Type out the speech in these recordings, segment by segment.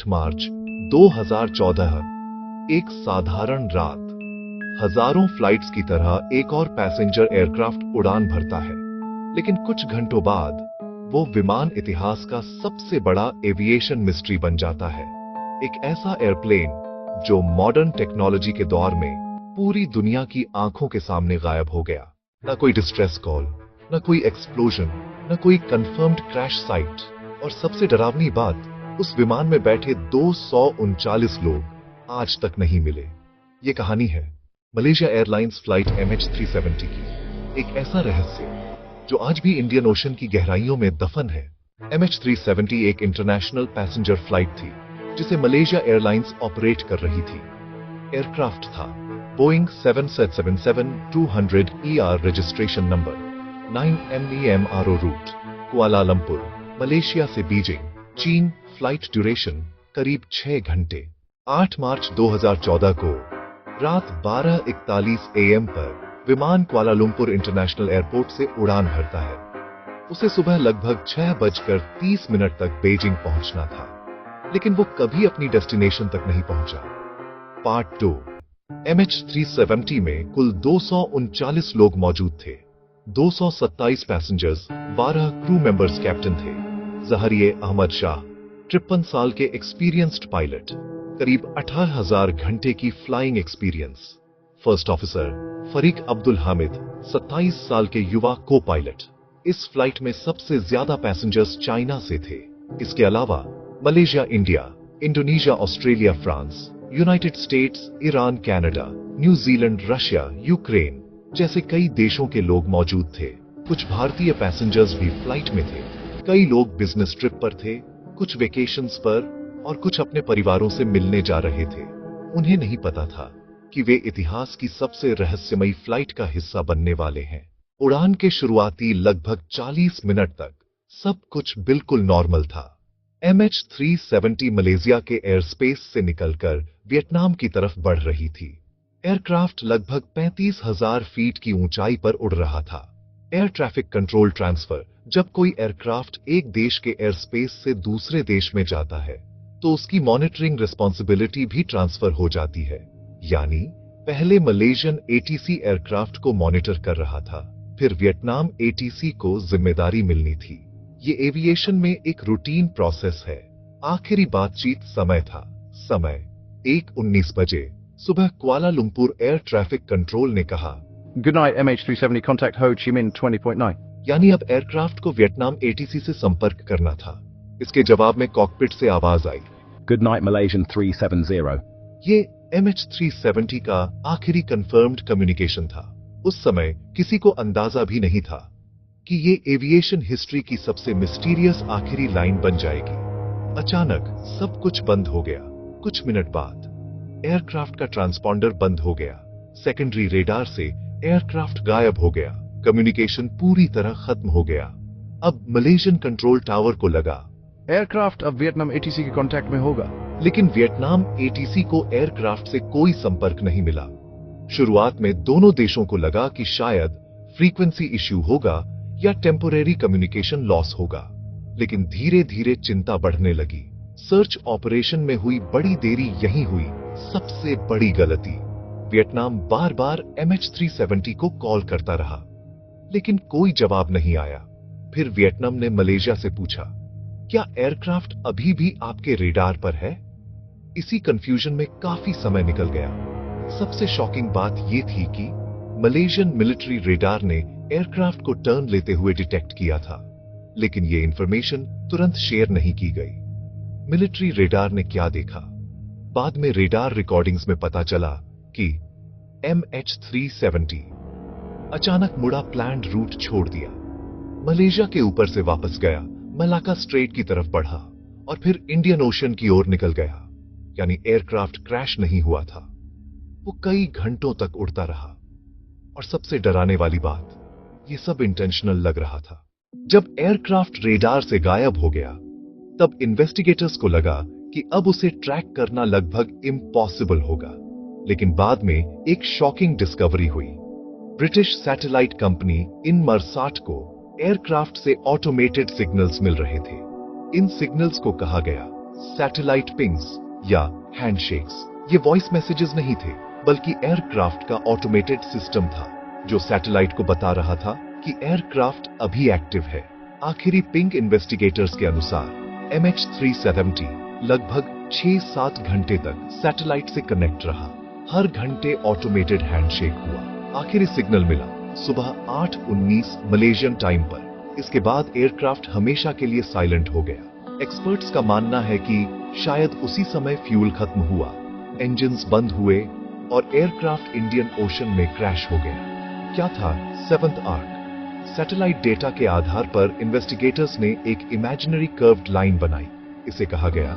मार्च 2014, एक साधारण रात। हजारों फ्लाइट्स की तरह एक और पैसेंजर एयरक्राफ्ट उड़ान भरता है, लेकिन कुछ घंटों बाद वो विमान इतिहास का सबसे बड़ा एविएशन मिस्ट्री बन जाता है। एक ऐसा एयरप्लेन जो मॉडर्न टेक्नोलॉजी के दौर में पूरी दुनिया की आंखों के सामने गायब हो गया। न कोई डिस्ट्रेस कॉल, न कोई एक्सप्लोजन, न कोई कंफर्म्ड क्रैश साइट, और सबसे डरावनी बात, उस विमान में बैठे 239 लोग आज तक नहीं मिले। ये कहानी है मलेशिया एयरलाइंस फ्लाइट MH370 की, एक ऐसा रहस्य जो आज भी इंडियन ओशन की गहराइयों में दफन है। MH370 एक इंटरनेशनल पैसेंजर फ्लाइट थी जिसे मलेशिया एयरलाइंस ऑपरेट कर रही थी। एयरक्राफ्ट था Boeing 777-200ER, registration number 9MEMRO, route Kuala Lumpur, Malaysia से बीजिंग, चीन। फ्लाइट ड्यूरेशन करीब 6 घंटे। 8 मार्च 2014 को रात 12:41 AM पर विमान कुआलालंपुर इंटरनेशनल एयरपोर्ट से उड़ान भरता है। उसे सुबह लगभग 6:30 तक बीजिंग पहुंचना था, लेकिन वो कभी अपनी डेस्टिनेशन तक नहीं पहुंचा। पार्ट 2। MH370 में कुल 239 लोग मौजूद थे। 227 पैसेंजर्स, 12 क्रू मेंबर्स कैप्टन थे। जहरिए अहमद शाह 53 साल के एक्सपीरियंस्ड पायलट, करीब 18,000 घंटे की flying experience. First officer Fariq Abdul Hamid 27 साल के युवा को पायलट। इस फ्लाइट में सबसे ज्यादा पैसेंजर्स चाइना से थे। इसके अलावा Malaysia, India, Indonesia, Australia, France, United states, Iran, Canada, New Zealand, Russia, Ukraine जैसे कई देशों के लोग मौजूद थे। कुछ भारतीय पैसेंजर्स भी फ्लाइट में थे। कई लोग बिजनेस ट्रिप पर थे, कुछ वेकेशंस पर, और कुछ अपने परिवारों से मिलने जा रहे थे। उन्हें नहीं पता था कि वे इतिहास की सबसे रहस्यमयी फ्लाइट का हिस्सा बनने वाले हैं। उड़ान के शुरुआती लगभग 40 मिनट तक सब कुछ बिल्कुल नॉर्मल था। MH370 मलेशिया के एयर स्पेस से निकलकर वियतनाम की तरफ बढ़ रही थी। एयरक्राफ्ट लगभग 35,000 फीट की ऊंचाई पर उड़ रहा था। एयर ट्रैफिक कंट्रोल ट्रांसफर, जब कोई एयरक्राफ्ट एक देश के एयर स्पेस से दूसरे देश में जाता है तो उसकी मॉनिटरिंग रिस्पॉन्सिबिलिटी भी ट्रांसफर हो जाती है। यानी पहले मलेशियन ATC एयरक्राफ्ट को मॉनिटर कर रहा था, फिर वियतनाम ATC को जिम्मेदारी मिलनी थी। ये एविएशन में एक रूटीन प्रोसेस है। आखिरी बातचीत समय था। समय 1:19 बजे सुबह कुआलालंपुर एयर ट्रैफिक कंट्रोल ने कहा, Good night, MH370, contact Ho Chi Minh 20.9. यानी अब एयरक्राफ्ट को वियतनाम ATC से संपर्क करना था। इसके जवाब में कॉकपिट से आवाज आई, Good night, Malaysian 370. ये MH370 का आखिरी कंफर्म्ड कम्युनिकेशन था। उस समय किसी को अंदाजा भी नहीं था कि ये एविएशन हिस्ट्री की सबसे मिस्टीरियस आखिरी लाइन बन जाएगी। अचानक सब कुछ बंद हो गया। कुछ मिनट बाद एयरक्राफ्ट का ट्रांसपॉन्डर बंद हो गया। सेकेंडरी रेडार से एयरक्राफ्ट गायब हो गया। कम्युनिकेशन पूरी तरह खत्म हो गया। अब मलेशियन कंट्रोल टावर को लगा एयरक्राफ्ट अब वियतनाम ATC के कांटेक्ट में होगा, लेकिन वियतनाम ATC को एयरक्राफ्ट से कोई संपर्क नहीं मिला। शुरुआत में दोनों देशों को लगा कि शायद फ्रीक्वेंसी इश्यू होगा या टेम्पोरेरी कम्युनिकेशन लॉस होगा, लेकिन धीरे धीरे चिंता बढ़ने लगी। सर्च ऑपरेशन में हुई बड़ी देरी यहीं हुई सबसे बड़ी गलती। वियतनाम बार बार MH370 को कॉल करता रहा, लेकिन कोई जवाब नहीं आया। फिर वियतनाम ने मलेशिया से पूछा, क्या एयरक्राफ्ट अभी भी आपके रेडार पर है? इसी कंफ्यूजन में काफी समय निकल गया। सबसे शॉकिंग बात यह थी कि मलेशियन मिलिट्री रेडार ने एयरक्राफ्ट को टर्न लेते हुए डिटेक्ट किया था, लेकिन यह इंफॉर्मेशन तुरंत शेयर नहीं की गई। मिलिट्री रेडार ने क्या देखा? बाद में रेडार रिकॉर्डिंग्स में पता चला कि MH370 अचानक मुड़ा प्लान्ड रूट छोड़ दिया, मलेशिया के ऊपर से वापस गया, मलाका स्ट्रेट की तरफ बढ़ा और फिर इंडियन ओशन की ओर निकल गया। यानी एयरक्राफ्ट क्रैश नहीं हुआ था, वो कई घंटों तक उड़ता रहा। और सबसे डराने वाली बात, ये सब इंटेंशनल लग रहा था। जब एयरक्राफ्ट रेडार से गायब हो गया, तब इन्वेस्टिगेटर्स को लगा कि अब उसे ट्रैक करना लगभग इम्पॉसिबल होगा। लेकिन बाद में एक शॉकिंग डिस्कवरी हुई। ब्रिटिश सैटेलाइट कंपनी इनमरसाट को एयरक्राफ्ट से ऑटोमेटेड सिग्नल्स मिल रहे थे। इन सिग्नल्स को कहा गया सैटेलाइट पिंग्स या हैंडशेक्स। ये वॉइस मैसेजेस नहीं थे, बल्कि एयरक्राफ्ट का ऑटोमेटेड सिस्टम था जो सैटेलाइट को बता रहा था कि एयरक्राफ्ट अभी एक्टिव है। आखिरी पिंग इन्वेस्टिगेटर्स के अनुसार MH370 लगभग 6-7 घंटे तक सैटेलाइट से कनेक्ट रहा। हर घंटे ऑटोमेटेड हैंडशेक हुआ। आखिरी सिग्नल मिला सुबह 8:19 मलेशियन टाइम पर। इसके बाद एयरक्राफ्ट हमेशा के लिए साइलेंट हो गया। एक्सपर्ट्स का मानना है कि शायद उसी समय फ्यूल खत्म हुआ, इंजन्स बंद हुए और एयरक्राफ्ट इंडियन ओशन में क्रैश हो गया। क्या था सेवंथ आर्क? सैटेलाइट डेटा के आधार पर इन्वेस्टिगेटर्स ने एक इमेजिनरी कर्व्ड लाइन बनाई। इसे कहा गया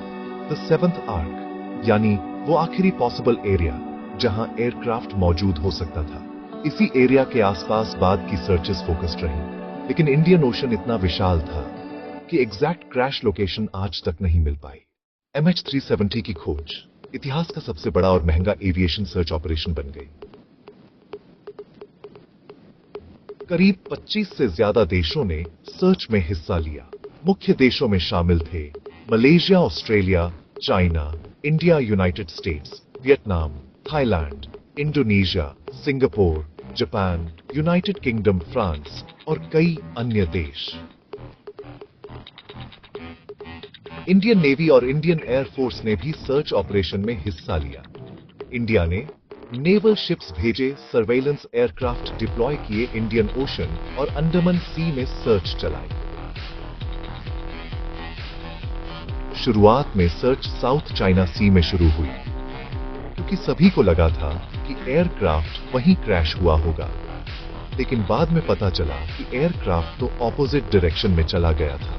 द सेवंथ आर्क, यानी वो आखिरी पॉसिबल एरिया जहां एयरक्राफ्ट मौजूद हो सकता था। इसी एरिया के आसपास बाद की सर्चेस फोकस्ड रही, लेकिन इंडियन ओशन इतना विशाल था कि एग्जैक्ट क्रैश लोकेशन आज तक नहीं मिल पाई। MH370 की खोज इतिहास का सबसे बड़ा और महंगा एविएशन सर्च ऑपरेशन बन गई। करीब 25 से ज्यादा देशों ने सर्च में हिस्सा लिया। मुख्य देशों में शामिल थे Malaysia, Australia, China, India, United states, Vietnam, Thailand, Indonesia, Singapore, Japan, United kingdom, France और कई अन्य देश। इंडियन नेवी और इंडियन एयरफोर्स ने भी सर्च ऑपरेशन में हिस्सा लिया। इंडिया ने नेवल शिप्स भेजे, सर्वेलेंस एयरक्राफ्ट डिप्लॉय किए, इंडियन ओशन और अंडमान सी में सर्च चलाई। शुरुआत में सर्च साउथ चाइना सी में शुरू हुई, क्योंकि सभी को लगा था कि एयरक्राफ्ट वहीं क्रैश हुआ होगा। लेकिन बाद में पता चला कि एयरक्राफ्ट तो ऑपोजिट डायरेक्शन में चला गया था,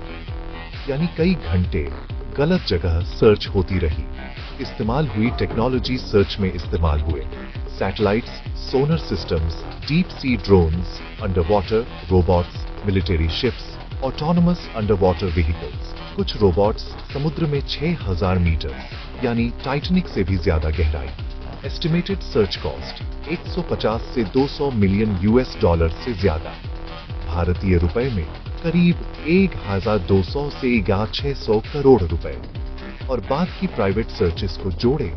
यानी कई घंटे गलत जगह सर्च होती रही। इस्तेमाल हुई टेक्नोलॉजी सर्च में इस्तेमाल हुए satellites, sonar systems, deep sea drones, under water robots, military ships, autonomous under water vehicles. कुछ रोबोट्स समुद्र में 6000 मीटर यानी टाइटैनिक से भी ज्यादा गहराई। एस्टिमेटेड सर्च कॉस्ट 150 से 200 मिलियन US से ज्यादा, भारतीय रुपए में करीब 1200 से 1600 करोड़ रुपए। और बाद की प्राइवेट सर्चेस को जोड़े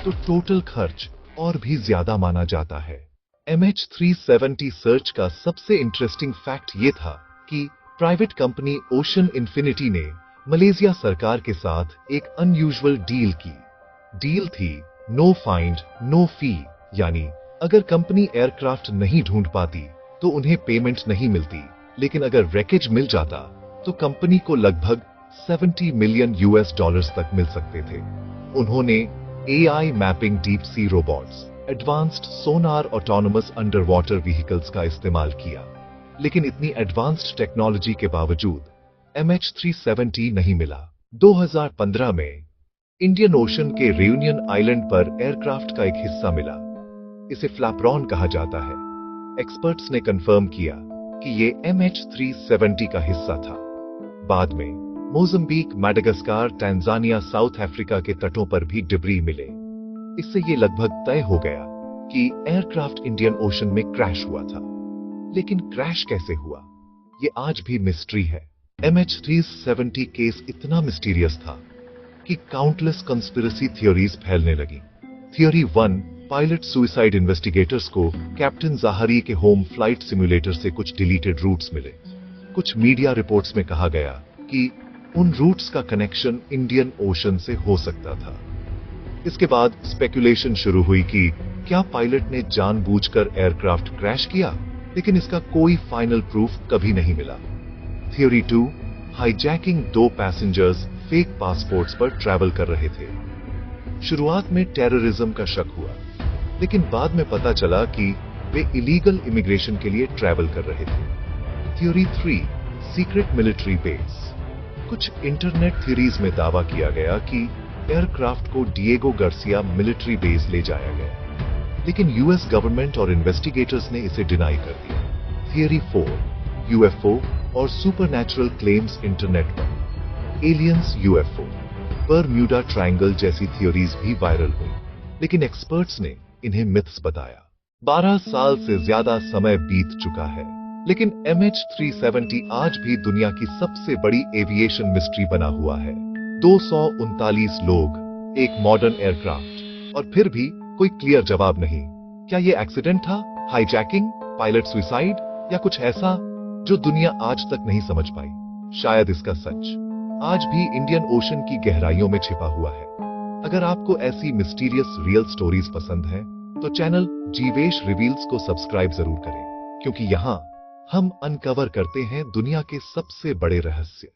तो टोटल खर्च और भी ज्यादा माना जाता है। MH370 सर्च का सबसे इंटरेस्टिंग फैक्ट यह था कि प्राइवेट कंपनी ओशन इन्फिनिटी ने मलेशिया सरकार के साथ एक अनयूजुअल डील की। डील थी नो फाइंड नो फी, यानी अगर कंपनी एयरक्राफ्ट नहीं ढूंढ पाती तो उन्हें पेमेंट नहीं मिलती, लेकिन अगर रैकेज मिल जाता तो कंपनी को लगभग 70 मिलियन US तक मिल सकते थे। उन्होंने AI mapping, deep sea robots, advanced sonar, autonomous under water vehicles का इस्तेमाल किया। लेकिन इतनी एडवांस्ड टेक्नोलॉजी के बावजूद MH370 नहीं मिला। 2015 में इंडियन ओशन के रेयूनियन आइलैंड पर एयरक्राफ्ट का एक हिस्सा मिला। इसे फ्लैपरॉन कहा जाता है। एक्सपर्ट्स ने कंफर्म किया कि ये MH370 का हिस्सा था। बाद में मोज़म्बिक, मैडागास्कार, टैंजानिया, साउथ अफ्रीका के तटों पर भी डिब्री मिले। इससे ये लगभग तय हो गया कि एयरक्राफ्ट इंडियन ओशन में क्रैश हुआ था। लेकिन क्रैश कैसे हुआ, ये आज भी मिस्ट्री है। MH370 केस इतना मिस्टीरियस था कि काउंटलेस कंस्पिरेसी थियोरीज फैलने लगी। Theory 1, pilot suicide. इन्वेस्टिगेटर्स को कैप्टन ज़ाहरी के होम फ्लाइट सिमुलेटर से कुछ डिलीटेड रूट्स मिले। कुछ मीडिया रिपोर्ट्स में कहा गया कि उन रूट्स का कनेक्शन इंडियन ओशन से हो सकता था। इसके बाद स्पेकुलेशन शुरू हुई कि क्या पायलट ने जानबूझकर एयरक्राफ्ट क्रैश किया, लेकिन इसका कोई फाइनल प्रूफ कभी नहीं मिला। Theory 2, hijacking. 2 passengers fake passports पर ट्रैवल कर रहे थे। शुरुआत में टेररिज्म का शक हुआ, लेकिन बाद में पता चला कि वे इलीगल इमिग्रेशन के लिए ट्रैवल कर रहे थे। Theory 3, secret military base. कुछ इंटरनेट थ्योरीज में दावा किया गया कि एयरक्राफ्ट को डिएगो गार्सिया मिलिट्री बेस ले जाया गया, लेकिन US गवर्नमेंट और इन्वेस्टिगेटर्स ने इसे डिनाई कर दिया। थियोरी 4, UFO और सुपरनैचुरल क्लेम्स। इंटरनेट पर एलियंस, UFO, बरम्यूडा ट्रायंगल जैसी थ्योरीज भी वायरल हुई, लेकिन एक्सपर्ट्स ने इन्हें मिथ्स बताया। 12 साल से ज्यादा समय बीत चुका है, लेकिन MH370 आज भी दुनिया की सबसे बड़ी एविएशन मिस्ट्री बना हुआ है। 239 लोग, एक मॉडर्न एयरक्राफ्ट, और फिर भी कोई क्लियर जवाब नहीं। क्या ये एक्सीडेंट था, हाईजैकिंग, पायलट सुसाइड, या कुछ ऐसा जो दुनिया आज तक नहीं समझ पाई? शायद इसका सच आज भी इंडियन ओशन की गहराइयों में छिपा हुआ है। अगर आपको ऐसी मिस्टीरियस रियल स्टोरीज पसंद है तो चैनल जीवेश रिवील्स को सब्सक्राइब जरूर करें, क्योंकि यहाँ हम अनकवर करते हैं दुनिया के सबसे बड़े रहस्य।